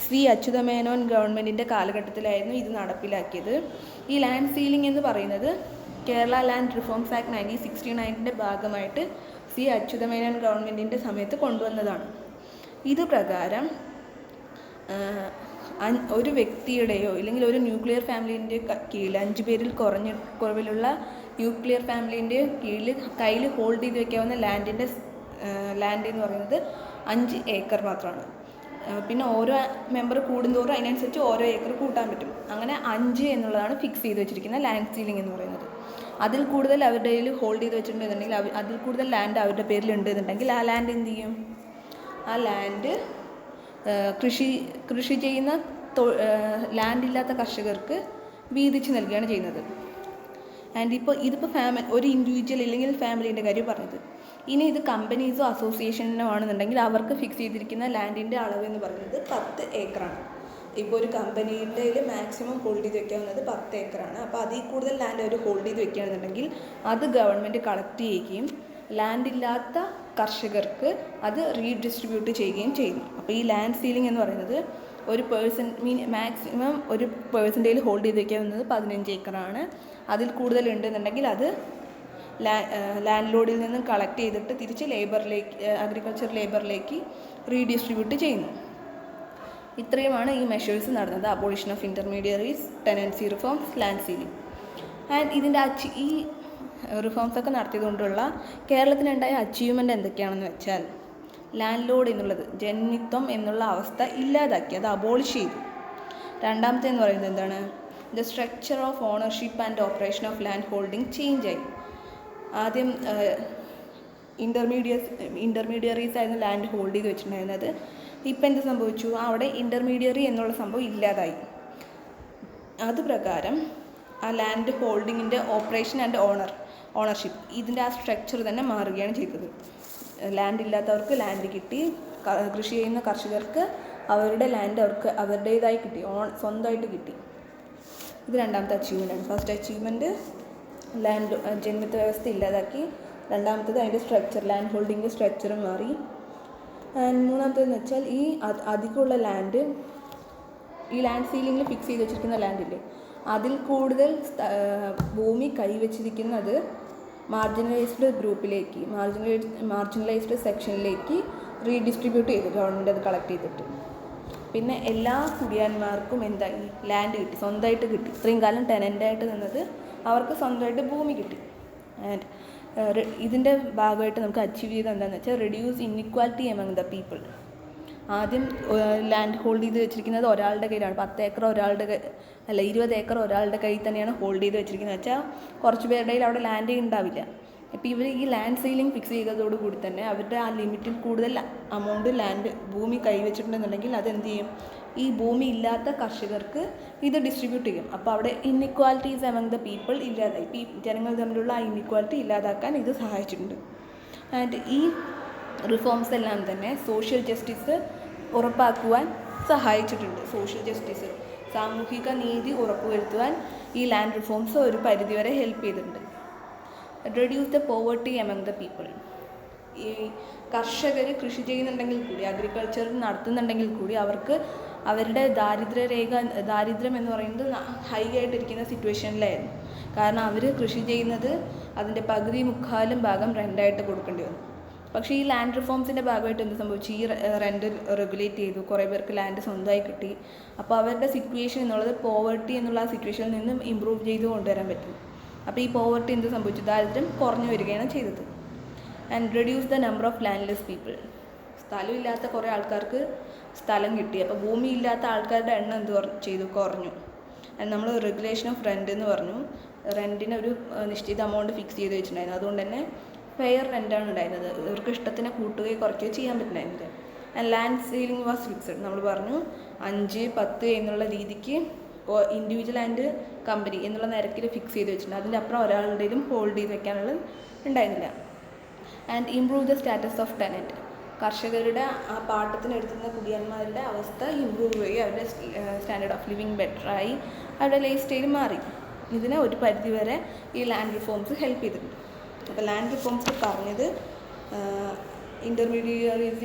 ശ്രീ അച്യുതമേനോൻ ഗവൺമെൻറ്റിൻ്റെ കാലഘട്ടത്തിലായിരുന്നു ഇത് നടപ്പിലാക്കിയത്. ഈ ലാൻഡ് സീലിംഗ് എന്ന് പറയുന്നത് കേരള ലാൻഡ് റിഫോംസ് ആക്ട് 1969 ഭാഗമായിട്ട് ശ്രീ അച്യുതമേനോൻ ഗവൺമെൻറ്റിൻ്റെ സമയത്ത് കൊണ്ടുവന്നതാണ്. ഇത് പ്രകാരം ഒരു വ്യക്തിയുടെയോ ഇല്ലെങ്കിൽ ഒരു ന്യൂക്ലിയർ ഫാമിലീൻ്റെ കീഴിൽ 5 പേരിൽ കുറവിലുള്ള ന്യൂക്ലിയർ ഫാമിലീൻ്റെ കീഴിൽ കയ്യിൽ ഹോൾഡ് ചെയ്ത് വയ്ക്കാവുന്ന ലാൻഡ് എന്ന് പറയുന്നത് 5 ഏക്കർ മാത്രമാണ്. പിന്നെ ഓരോ മെമ്പർ കൂടുന്തോറും അതിനനുസരിച്ച് ഓരോ ഏക്കർ കൂട്ടാൻ പറ്റും. അങ്ങനെ 5 എന്നുള്ളതാണ് ഫിക്സ് ചെയ്ത് വെച്ചിരിക്കുന്ന ലാൻഡ് സീലിംഗ് എന്ന് പറയുന്നത്. അതിൽ കൂടുതൽ അവരുടെ കയ്യിൽ ഹോൾഡ് ചെയ്ത് വെച്ചിട്ടുണ്ടെന്നുണ്ടെങ്കിൽ അതിൽ കൂടുതൽ ലാൻഡ് അവരുടെ പേരിൽ ഉണ്ടെന്നുണ്ടെങ്കിൽ ആ ലാൻഡ് എന്ത് ചെയ്യും, ആ ലാൻഡ് കൃഷി ചെയ്യുന്ന ലാൻഡ് ഇല്ലാത്ത കർഷകർക്ക് വീതിച്ച് നൽകുകയാണ് ചെയ്യുന്നത്. ആൻഡ് ഇതിപ്പോൾ ഒരു ഇൻഡിവിജ്വൽ ഇല്ലെങ്കിൽ ഫാമിലീൻ്റെ കാര്യം പറഞ്ഞത്. ഇനി ഇത് കമ്പനീസോ അസോസിയേഷനോ ആണെന്നുണ്ടെങ്കിൽ അവർക്ക് ഫിക്സ് ചെയ്തിരിക്കുന്ന ലാൻഡിൻ്റെ അളവ് എന്ന് പറയുന്നത് 10 ഏക്കറാണ്. ഇപ്പോൾ ഒരു കമ്പനീൻ്റെ മാക്സിമം ഹോൾഡ് ചെയ്ത് വെക്കാവുന്നത് 10 ഏക്കറാണ്. അപ്പോൾ അതിൽ കൂടുതൽ ലാൻഡ് അവർ ഹോൾഡ് ചെയ്ത് വെക്കുകയാണെന്നുണ്ടെങ്കിൽ അത് ഗവൺമെൻറ് കളക്ട് ചെയ്യുകയും ലാൻഡ് ഇല്ലാത്ത കർഷകർക്ക് അത് റീഡിസ്ട്രിബ്യൂട്ട് ചെയ്യുകയും ചെയ്യുന്നു. അപ്പോൾ ഈ ലാൻഡ് സീലിംഗ് എന്ന് പറയുന്നത് ഒരു മാക്സിമം ഒരു പേഴ്സൻ്റേജിൽ ഹോൾഡ് ചെയ്ത് വയ്ക്കാവുന്നത് 15 ഏക്കറാണ്. അതിൽ കൂടുതൽ ഉണ്ടെന്നുണ്ടെങ്കിൽ അത് ലാൻഡ് ലോഡിൽ നിന്ന് കളക്ട് ചെയ്തിട്ട് തിരിച്ച് അഗ്രികൾച്ചർ ലേബറിലേക്ക് റീഡിസ്ട്രിബ്യൂട്ട് ചെയ്യുന്നു. ഇത്രയുമാണ് ഈ മെഷേഴ്സ് നടന്നത്. Abolition of intermediaries, tenancy reforms, land ceiling. And ഇതിൻ്റെ ഈ റിഫോംസൊക്കെ നടത്തിയതുകൊണ്ടുള്ള കേരളത്തിനുണ്ടായ അച്ചീവ്മെൻറ്റ് എന്തൊക്കെയാണെന്ന് വെച്ചാൽ, ലാൻഡ് ലോഡ് എന്നുള്ളത് ജന്മിത്വം എന്നുള്ള അവസ്ഥ ഇല്ലാതാക്കി, അത് അബോളിഷ് ചെയ്തു. രണ്ടാമത്തെ എന്ന് പറയുന്നത് എന്താണ്, the structure of ownership and operation of land holding change ആയി. ആദ്യം ഇൻ്റർമീഡിയറീസ് ആയിരുന്നു ലാൻഡ് ഹോൾഡ് ചെയ്ത് വെച്ചിട്ടുണ്ടായിരുന്നത്. ഇപ്പം എന്ത് സംഭവിച്ചു, അവിടെ ഇൻ്റർമീഡിയറി എന്നുള്ള സംഭവം ഇല്ലാതായി. അതുപ്രകാരം ആ ലാൻഡ് ഹോൾഡിങ്ങിൻ്റെ ഓപ്പറേഷൻ ആൻഡ് ഓണർഷിപ്പ് ഇതിൻ്റെ ആ സ്ട്രക്ചർ തന്നെ മാറുകയാണ് ചെയ്തത്. ലാൻഡ് ഇല്ലാത്തവർക്ക് ലാൻഡ് കിട്ടി, കൃഷി ചെയ്യുന്ന കർഷകർക്ക് അവരുടെ ലാൻഡ് അവരുടേതായി കിട്ടി, സ്വന്തമായിട്ട് കിട്ടി. ഇത് രണ്ടാമത്തെ അച്ചീവ്മെൻറ്റാണ്. ഫസ്റ്റ് അച്ചീവ്മെൻറ്റ് ലാൻഡ് ജന്മിത്വ വ്യവസ്ഥ ഇല്ലാതാക്കി. രണ്ടാമത്തത് അതിൻ്റെ സ്ട്രക്ചർ, ലാൻഡ് ഹോൾഡിങ്ങിൻ്റെ സ്ട്രക്ചർ മാറി. മൂന്നാമത്തേതെന്ന് വെച്ചാൽ ഈ അധികമുള്ള ലാൻഡ്, ഈ ലാൻഡ് സീലിംഗിൽ ഫിക്സ് ചെയ്ത് വെച്ചിരിക്കുന്ന ലാൻഡില്ലേ, അതിൽ കൂടുതൽ ഭൂമി കൈവച്ചിരിക്കുന്നത് മാർജിനലൈസ്ഡ് ഗ്രൂപ്പിലേക്ക്, മാർജിനലൈസ്ഡ് സെക്ഷനിലേക്ക് റീഡിസ്ട്രിബ്യൂട്ട് ചെയ്തു ഗവൺമെൻറ് അത് കളക്ട് ചെയ്തിട്ട്. പിന്നെ എല്ലാ കുടിയാന്മാർക്കും എന്തായി, ലാൻഡ് കിട്ടി, സ്വന്തമായിട്ട് കിട്ടി. ഇത്രയും കാലം ടെനൻ്റായിട്ട് നിന്നത് അവർക്ക് സ്വന്തമായിട്ട് ഭൂമി കിട്ടി. ആൻഡ് ഇതിൻ്റെ ഭാഗമായിട്ട് നമുക്ക് അച്ചീവ് ചെയ്തത് എന്താണെന്ന് വെച്ചാൽ reduce inequality among the people. ആദ്യം ലാൻഡ് ഹോൾഡ് ചെയ്ത് വെച്ചിരിക്കുന്നത് ഒരാളുടെ കയ്യിലാണ്. 10 ഏക്കർ 20 ഏക്കർ ഒരാളുടെ കയ്യിൽ തന്നെയാണ് ഹോൾഡ് ചെയ്ത് വെച്ചിരിക്കുന്നത് വെച്ചാൽ കുറച്ച് പേരുടെ കയ്യിൽ അവിടെ ലാൻഡ് ഉണ്ടാവില്ല. ഇപ്പോൾ ഇവർ ഈ ലാൻഡ് സീലിംഗ് ഫിക്സ് ചെയ്തതോടുകൂടി തന്നെ അവരുടെ ആ ലിമിറ്റിൽ കൂടുതൽ എമൗണ്ട് ഭൂമി കൈവച്ചിട്ടുണ്ടെന്നുണ്ടെങ്കിൽ അതെന്ത് ചെയ്യും, ഈ ഭൂമി ഇല്ലാത്ത കർഷകർക്ക് ഇത് ഡിസ്ട്രിബ്യൂട്ട് ചെയ്യും. അപ്പോൾ അവിടെ ഇൻഇക്വാലിറ്റീസ് എമംഗ് ദ പീപ്പിൾ ഇല്ലാതായി. ജനങ്ങൾ തമ്മിലുള്ള ആ ഇൻഇക്വാലിറ്റി ഇല്ലാതാക്കാൻ ഇത് സഹായിച്ചിട്ടുണ്ട്. ആൻഡ് ഈ റിഫോംസ് എല്ലാം തന്നെ സോഷ്യൽ ജസ്റ്റിസ് ഉറപ്പാക്കുവാൻ സഹായിച്ചിട്ടുണ്ട്. സോഷ്യൽ ജസ്റ്റിസ്, സാമൂഹിക നീതി ഉറപ്പുവരുത്തുവാൻ ഈ ലാൻഡ് റിഫോംസ് ഒരു പരിധിവരെ ഹെൽപ്പ് ചെയ്തിട്ടുണ്ട്. Reduce the poverty among the people. ഈ കർഷകർ കൃഷി ചെയ്യുന്നുണ്ടെങ്കിൽ കൂടി, അഗ്രികൾച്ചർ നടത്തുന്നുണ്ടെങ്കിൽ കൂടി അവർക്ക് അവരുടെ ദാരിദ്ര്യം എന്ന് പറയുന്നത് ഹൈ ആയിട്ടിരിക്കുന്ന സിറ്റുവേഷനിലായിരുന്നു. കാരണം അവർ കൃഷി ചെയ്യുന്നത് അതിൻ്റെ പകുതി മുക്കാലും ഭാഗം റെൻ്റായിട്ട് കൊടുക്കേണ്ടി വന്നു. പക്ഷേ ഈ ലാൻഡ് റിഫോംസിൻ്റെ ഭാഗമായിട്ട് എന്ത് സംഭവിച്ചു, ഈ റെൻ്റ് റെഗുലേറ്റ് ചെയ്തു, കുറേ പേർക്ക് ലാൻഡ് സ്വന്തമായി കിട്ടി. അപ്പോൾ അവരുടെ സിറ്റുവേഷൻ എന്നുള്ളത് പോവർട്ടി എന്നുള്ള ആ സിറ്റുവേഷനിൽ നിന്നും ഇമ്പ്രൂവ് ചെയ്ത് കൊണ്ടുവരാൻ പറ്റും. അപ്പോൾ ഈ പോവർട്ടി എന്ത് സംഭവിച്ചു, ദാരിദ്ര്യം കുറഞ്ഞു വരികയാണ് ചെയ്തത്. And reduce the number of landless people. സ്ഥലമില്ലാത്ത കുറേ ആൾക്കാർക്ക് സ്ഥലം കിട്ടി. അപ്പോൾ ഭൂമി ഇല്ലാത്ത ആൾക്കാരുടെ എണ്ണം കുറഞ്ഞു. നമ്മൾ റെഗുലേഷൻ ഓഫ് റെൻ്റ് എന്ന് പറഞ്ഞു. റെൻറ്റിന് ഒരു നിശ്ചിത എമൗണ്ട് ഫിക്സ് ചെയ്ത് വെച്ചിട്ടുണ്ടായിരുന്നു. അതുകൊണ്ട് തന്നെ ഫെയർ റെൻ്റാണ് ഉണ്ടായിരുന്നത്. ഇവർക്ക് ഇഷ്ടത്തിന് കൂട്ടുകയോ കുറയ്ക്കുകയോ ചെയ്യാൻ പറ്റുന്നുണ്ടായിരുന്നില്ല. And land ceiling was fixed. നമ്മൾ പറഞ്ഞു 5, 10 എന്നുള്ള രീതിക്ക് ഇൻഡിവിജ്വൽ ആൻഡ് കമ്പനി എന്നുള്ള നിരക്കിൽ ഫിക്സ് ചെയ്ത് വെച്ചിട്ടുണ്ട്. അതിൻ്റെ അപ്പുറം ഒരാളുടെയും ഹോൾഡ് ചെയ്ത് വെക്കാനുള്ളത് ഉണ്ടായിരുന്നില്ല. And improve the status of tenant. കർഷകരുടെ ആ പാട്ടത്തിനെടുത്തുന്ന കുടിയന്മാരുടെ അവസ്ഥ ഇമ്പ്രൂവ് ചെയ്യുകയും അവരുടെ സ്റ്റാൻഡേർഡ് ഓഫ് ലിവിങ് ബെറ്ററായി, അവരുടെ ലൈഫ് സ്റ്റൈൽ മാറി. ഇതിനെ ഒരു പരിധിവരെ ഈ ലാൻഡ് റിഫോംസ് ഹെൽപ്പ് ചെയ്തിട്ടുണ്ട്. അപ്പോൾ ലാൻഡ് റിഫോംസ് പറഞ്ഞത് ഇൻ്റർമീഡിയറീസ്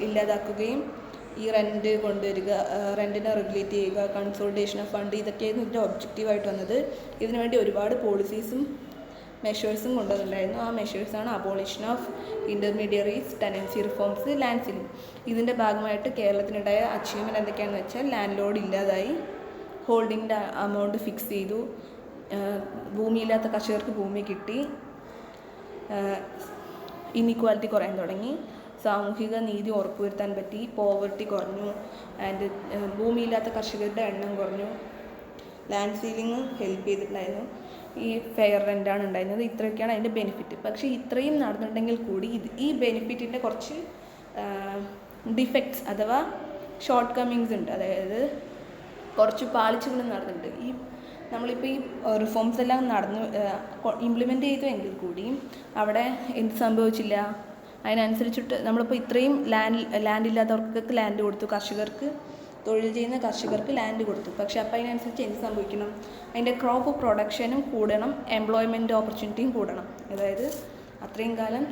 ഇല്ലാതാക്കുകയും ഈ റെൻറ്റ് കൊണ്ടുവരിക, റെൻറ്റിനെ റെഗുലേറ്റ് ചെയ്യുക, കൺസോളിഡേഷൻ ഓഫ് ഫണ്ട്, ഇതൊക്കെയായിരുന്നു ഇതിൻ്റെ ഒബ്ജക്റ്റീവായിട്ട് വന്നത്. ഇതിനുവേണ്ടി ഒരുപാട് പോളിസീസും മെഷേഴ്സും കൊണ്ടുവന്നിട്ടുണ്ടായിരുന്നു. ആ മെഷേഴ്സാണ് abolition of intermediaries, tenancy reforms, land ceiling. ഇതിൻ്റെ ഭാഗമായിട്ട് കേരളത്തിനുണ്ടായ അച്ചീവ്മെൻറ്റ് എന്തൊക്കെയാണെന്ന് വെച്ചാൽ ലാൻഡ് ലോഡ് ഇല്ലാതായി, ഹോൾഡിങ്ങിൻ്റെ അമൗണ്ട് ഫിക്സ് ചെയ്തു, ഭൂമിയില്ലാത്ത കർഷകർക്ക് ഭൂമി കിട്ടി, ഇൻഇക്വാലിറ്റി കുറയാൻ തുടങ്ങി, സാമൂഹിക നീതി ഉറപ്പുവരുത്താൻ പറ്റി, പോവർട്ടി കുറഞ്ഞു, ആൻഡ് ഭൂമിയില്ലാത്ത കർഷകരുടെ എണ്ണം കുറഞ്ഞു, ലാൻഡ് സീലിംഗ് ഹെൽപ്പ് ചെയ്തിട്ടുണ്ടായിരുന്നു, ഈ ഫെയർ റെൻ്റാണ് ഉണ്ടായിരുന്നത്. ഇത്രയൊക്കെയാണ് അതിൻ്റെ ബെനിഫിറ്റ്. പക്ഷേ ഇത്രയും നടന്നിട്ടുണ്ടെങ്കിൽ കൂടി ഈ ബെനിഫിറ്റിൻ്റെ കുറച്ച് ഡിഫക്ട്സ് അഥവാ ഷോർട്ട് കമ്മിങ്സ് ഉണ്ട്. അതായത് കുറച്ച് പാളിച്ചകളും നടന്നിട്ടുണ്ട്. നമ്മളിപ്പോൾ ഈ റിഫോംസ് എല്ലാം ഇംപ്ലിമെൻറ്റ് ചെയ്തുവെങ്കിൽ കൂടിയും അവിടെ എന്ത് സംഭവിച്ചില്ല, അതിനനുസരിച്ചിട്ട് നമ്മളിപ്പോൾ ഇത്രയും ലാൻഡ് ഇല്ലാത്തവർക്കൊക്കെ ലാൻഡ് കൊടുത്തു, കർഷകർക്ക് തൊഴിൽ ചെയ്യുന്ന കർഷകർക്ക് ലാൻഡ് കൊടുത്തു. പക്ഷേ അപ്പോൾ അതിനനുസരിച്ച് എന്ത് സംഭവിക്കണം, അതിൻ്റെ ക്രോപ്പ് പ്രൊഡക്ഷനും കൂടണം, എംപ്ലോയ്മെൻറ്റ് ഓപ്പർച്യൂണിറ്റിയും കൂടണം. അതായത് അത്രയും കാലം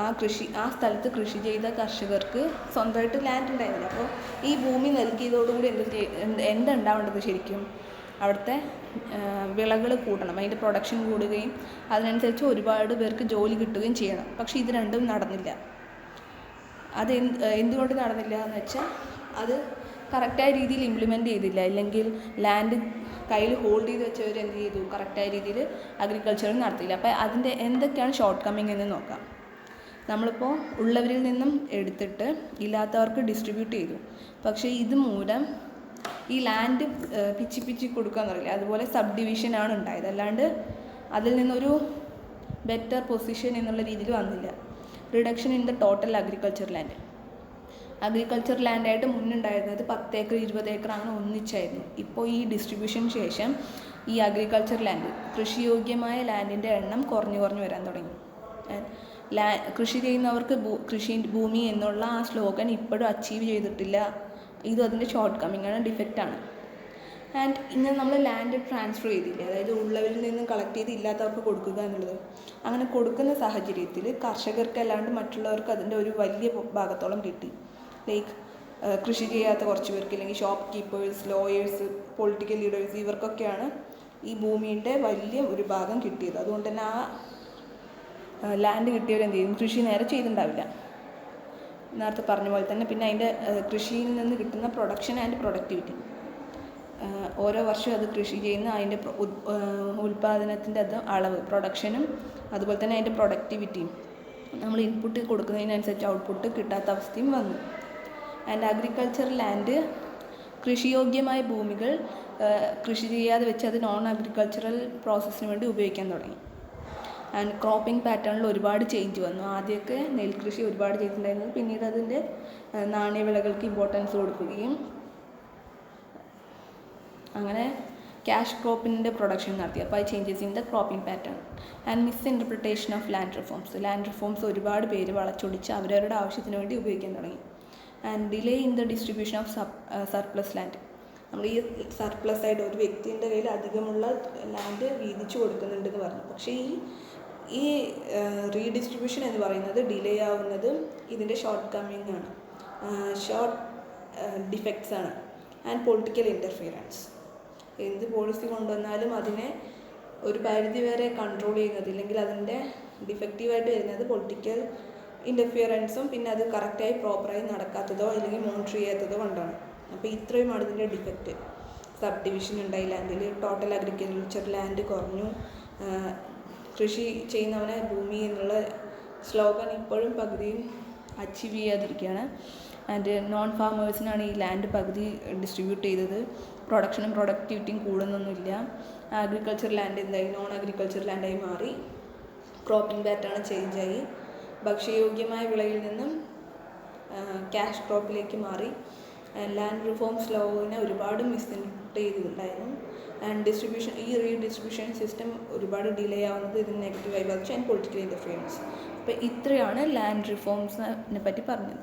ആ സ്ഥലത്ത് കൃഷി ചെയ്ത കർഷകർക്ക് സ്വന്തമായിട്ട് ലാൻഡ് ഉണ്ടായിരുന്നില്ല. അപ്പോൾ ഈ ഭൂമി നൽകിയതോടുകൂടി എന്തുണ്ടാവേണ്ടത്, ശരിക്കും അവിടുത്തെ വിളകൾ കൂടണം, അതിൻ്റെ പ്രൊഡക്ഷൻ കൂടുകയും അതിനനുസരിച്ച് ഒരുപാട് പേർക്ക് ജോലി കിട്ടുകയും ചെയ്യണം. പക്ഷേ ഇത് രണ്ടും നടന്നില്ല. അത് എന്തുകൊണ്ട് നടന്നില്ല എന്ന് വെച്ചാൽ അത് കറക്റ്റായ രീതിയിൽ ഇംപ്ലിമെൻറ്റ് ചെയ്തില്ല. അല്ലെങ്കിൽ ലാൻഡ് കയ്യിൽ ഹോൾഡ് ചെയ്ത് വെച്ചവർ എന്ത് ചെയ്തു, കറക്റ്റായ രീതിയിൽ അഗ്രികൾച്ചറിൽ നടത്തിയില്ല. അപ്പോൾ അതിൻ്റെ എന്തൊക്കെയാണ് ഷോർട്ട് കമ്മിങ് എന്ന് നോക്കാം. നമ്മളിപ്പോൾ ഉള്ളവരിൽ നിന്നും എടുത്തിട്ട് ഇല്ലാത്തവർക്ക് ഡിസ്ട്രിബ്യൂട്ട് ചെയ്തു. പക്ഷേ ഇത് മൂലം ഈ ലാൻഡ് പിച്ചി കൊടുക്കുക എന്ന് പറയില്ല, അതുപോലെ സബ് ഡിവിഷനാണ് ഉണ്ടായത്. അല്ലാണ്ട് അതിൽ നിന്നൊരു ബെറ്റർ പൊസിഷൻ എന്നുള്ള രീതിയിൽ വന്നില്ല. Reduction in the total agriculture land. Agriculture ലാൻഡായിട്ട് മുന്നുണ്ടായിരുന്നത് 10 ഏക്കർ 20 ഏക്കർ അങ്ങനെ ഒന്നിച്ചായിരുന്നു. ഇപ്പോൾ ഈ ഡിസ്ട്രിബ്യൂഷന് ശേഷം ഈ അഗ്രികൾച്ചർ ലാൻഡ്, കൃഷിയോഗ്യമായ ലാൻഡിൻ്റെ എണ്ണം കുറഞ്ഞു വരാൻ തുടങ്ങി. കൃഷി ചെയ്യുന്നവർക്ക് ഭൂമി എന്നുള്ള ആ സ്ലോഗൻ ഇപ്പോഴും അച്ചീവ് ചെയ്തിട്ടില്ല. ഇതും അതിൻ്റെ ഷോർട്ട് കമ്മിങ്ങാണ്, ഡിഫക്റ്റാണ്. ആൻഡ് ഇങ്ങനെ നമ്മൾ ലാൻഡ് ട്രാൻസ്ഫർ ചെയ്തില്ല, അതായത് ഉള്ളവരിൽ നിന്നും കളക്ട് ചെയ്ത് ഇല്ലാത്തവർക്ക് കൊടുക്കുക എന്നുള്ളത്. അങ്ങനെ കൊടുക്കുന്ന സാഹചര്യത്തിൽ കർഷകർക്ക് അല്ലാണ്ട് മറ്റുള്ളവർക്ക് അതിൻ്റെ ഒരു വലിയ ഭാഗത്തോളം കിട്ടി. ലൈക്ക് കൃഷി ചെയ്യാത്ത കുറച്ച് പേർക്ക്, അല്ലെങ്കിൽ shop keepers, lawyers, political leaders, ഇവർക്കൊക്കെയാണ് ഈ ഭൂമിയുടെ വലിയ ഒരു ഭാഗം കിട്ടിയത്. അതുകൊണ്ട് തന്നെ ആ ലാൻഡ് കിട്ടിയവരെന്ത് ചെയ്യും, കൃഷി നേരെ ചെയ്തിട്ടുണ്ടാവില്ല. നേരത്തെ പറഞ്ഞ പോലെ തന്നെ പിന്നെ അതിൻ്റെ കൃഷിയിൽ നിന്ന് കിട്ടുന്ന പ്രൊഡക്ഷൻ ആൻഡ് പ്രൊഡക്ടിവിറ്റി, ഓരോ വർഷവും അത് കൃഷി ചെയ്യുന്ന അതിൻ്റെ ഉൽപ്പാദനത്തിൻ്റെ അളവ്, പ്രൊഡക്ഷനും അതുപോലെ തന്നെ അതിൻ്റെ പ്രൊഡക്ടിവിറ്റിയും, നമ്മൾ ഇൻപുട്ട് കൊടുക്കുന്നതിനനുസരിച്ച് ഔട്ട്പുട്ട് കിട്ടാത്ത അവസ്ഥയും വന്നു. ആൻഡ് അഗ്രികൾച്ചർ ലാൻഡ്, കൃഷിയോഗ്യമായ ഭൂമികൾ കൃഷി ചെയ്യാതെ വെച്ച് അത് നോൺ അഗ്രികൾച്ചറൽ പ്രോസസ്സിന് വേണ്ടി ഉപയോഗിക്കാൻ തുടങ്ങി. ആൻഡ് ക്രോപ്പിംഗ് പാറ്റേണിൽ ഒരുപാട് ചേഞ്ച് വന്നു. ആദ്യമൊക്കെ നെൽകൃഷി ഒരുപാട് ചെയ്തിട്ടുണ്ടായിരുന്നു, പിന്നീട് അതിൻ്റെ നാണ്യവിളകൾക്ക് ഇമ്പോർട്ടൻസ് കൊടുക്കുകയും അങ്ങനെ ക്യാഷ് ക്രോപ്പിൻ്റെ പ്രൊഡക്ഷൻ നടത്തി. അപ്പോൾ അത് changes in the cropping pattern. And misinterpretation of land reforms ഒരുപാട് പേര് വളച്ചൊടിച്ച് അവരവരുടെ ആവശ്യത്തിന് വേണ്ടി ഉപയോഗിക്കാൻ തുടങ്ങി. And delay in the distribution of surplus land. നമ്മൾ ഈ സർപ്ലസ് ആയിട്ട് ഒരു വ്യക്തിൻ്റെ കയ്യിൽ അധികമുള്ള ലാൻഡ് വീതിച്ചു കൊടുക്കുന്നുണ്ടെന്ന് പറഞ്ഞു. പക്ഷേ ഈ റീഡിസ്ട്രിബ്യൂഷൻ എന്ന് പറയുന്നത് ഡിലേ ആവുന്നത് ഇതിൻ്റെ ഷോർട്ട് കമ്മിങ് ആണ്, ഷോർട്ട് ഡിഫക്ട്സ് ആണ്. And political interference. എന്ത് പോളിസി കൊണ്ടുവന്നാലും അതിനെ ഒരു പരിധി വരെ കൺട്രോൾ ചെയ്യുന്നത്, ഇല്ലെങ്കിൽ അതിൻ്റെ ഡിഫക്റ്റീവായിട്ട് വരുന്നത് പൊളിറ്റിക്കൽ ഇൻ്റർഫിയറൻസും പിന്നെ അത് കറക്റ്റായി പ്രോപ്പറായി നടക്കാത്തതോ അല്ലെങ്കിൽ മോണിറ്റർ ചെയ്യാത്തതോ കൊണ്ടാണ്. അപ്പോൾ ഇത്രയുമാണ് ഇതിൻ്റെ ഡിഫക്റ്റ്. സബ് ഡിവിഷൻ ഉണ്ടായി ലാൻഡിൽ, ടോട്ടൽ അഗ്രികൾച്ചർ ലാൻഡ് കുറഞ്ഞു, കൃഷി ചെയ്യുന്നവനെ ഭൂമി എന്നുള്ള സ്ലോഗൻ ഇപ്പോഴും പകുതിയും അച്ചീവ് ചെയ്യാതിരിക്കുകയാണ്. ആൻഡ് നോൺ ഫാമേഴ്സിനാണ് ഈ ലാൻഡ് പകുതി ഡിസ്ട്രിബ്യൂട്ട് ചെയ്തത്. പ്രൊഡക്ഷനും പ്രൊഡക്ടിവിറ്റിയും കൂടുന്നൊന്നുമില്ല. അഗ്രികൾച്ചർ ലാൻഡ് എന്തായി, നോൺ അഗ്രികൾച്ചർ ലാൻഡായി മാറി. Cropping pattern ചേഞ്ചായി. ഭക്ഷ്യയോഗ്യമായ വിളയിൽ നിന്നും ക്യാഷ് ക്രോപ്പിലേക്ക് മാറി. ലാൻഡ് റിഫോംസ് ലോവിനെ ഒരുപാട് മിസ്ഇൻറ്റർപ്രറ്റ് ചെയ്തിട്ടുണ്ടായിരുന്നു. ആൻഡ് ഈ റീഡിസ്ട്രിബ്യൂഷൻ സിസ്റ്റം ഒരുപാട് ഡിലേ ആവുന്നത് ഇതിന് നെഗറ്റീവായി ബാധിച്ചു. And political interference. അപ്പോൾ ഇത്രയാണ് ലാൻഡ് റിഫോംസിനെ പറ്റി പറഞ്ഞത്.